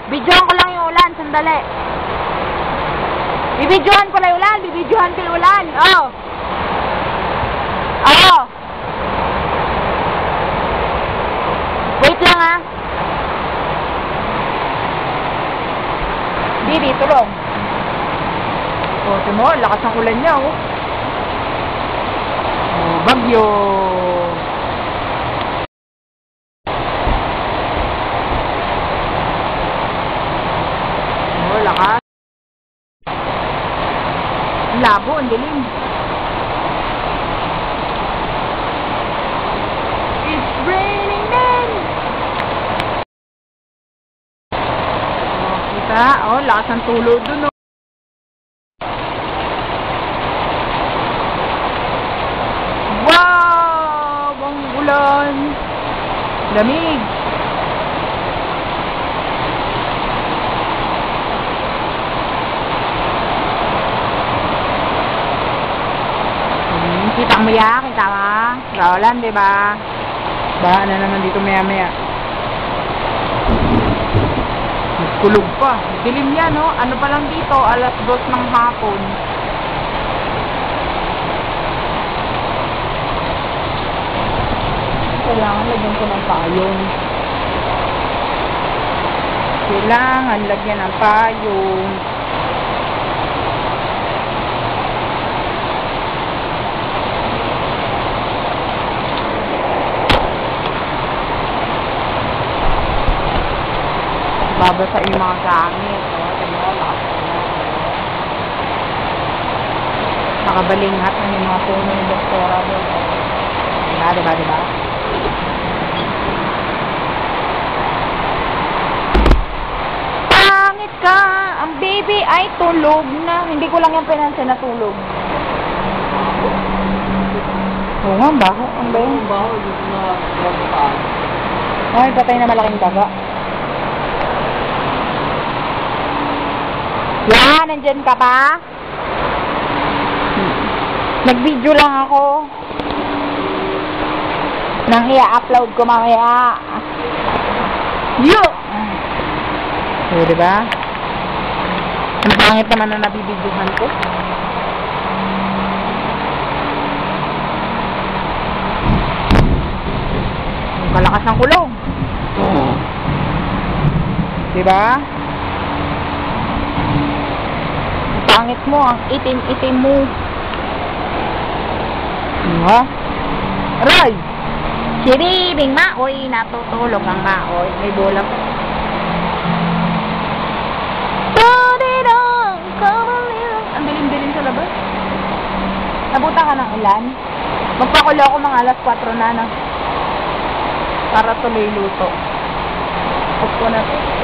Bidyohan ko lang yung ulan, sandali. Bibidyohan ko lang yung ulan, bibidyohan ko yung ulan. Oh. Oh. Wait lang ah. Hindi, dito lang. Oh, timo, lakas ng ulan niya, oh. Oh, bagyo. Oh, lakas. Ang labo, ang dilim. It's raining men. Oh, kita? Oh, lakas ng tulo dun, oh. Wow! Ang ulan. Lamig. Kita mo ya, kita mo. Kaulan, diba? Baha na naman dito maya-maya. Kulog pa. Dilim yan, no? Ano pa lang dito? Alas 2 ng hapon. Kailangan lagyan ko ng payong. Kailangan lagyan ng payong. Babasa yung mga gamit. Nakabalinghat na yung mga puno ng doktora doon. Diba, diba? Pangit ka! Ang baby ay tulog na. Hindi ko lang yung pinansin na tulog. Oo nga, baho. Ang baho. Baho, dito na paan. Ay, patay na malaking daga. Yan, nandyan ka pa? Nag-video lang ako. Nang i-upload ko mamaya. Yo! O, diba? Ang pangit naman na nabibidyohan ko. Ang kalakas ng kulong. Diba? Pangit mo, ang itim-itim mo. Diba? Aray! Siribing maoy, natutulog ang maoy. May bola ko. Ang dilim-dilim sa labas. Nabuta ka ng ulan? Magpakulo ako mga alas 4 na. Para tuloy luto. Off ko na to.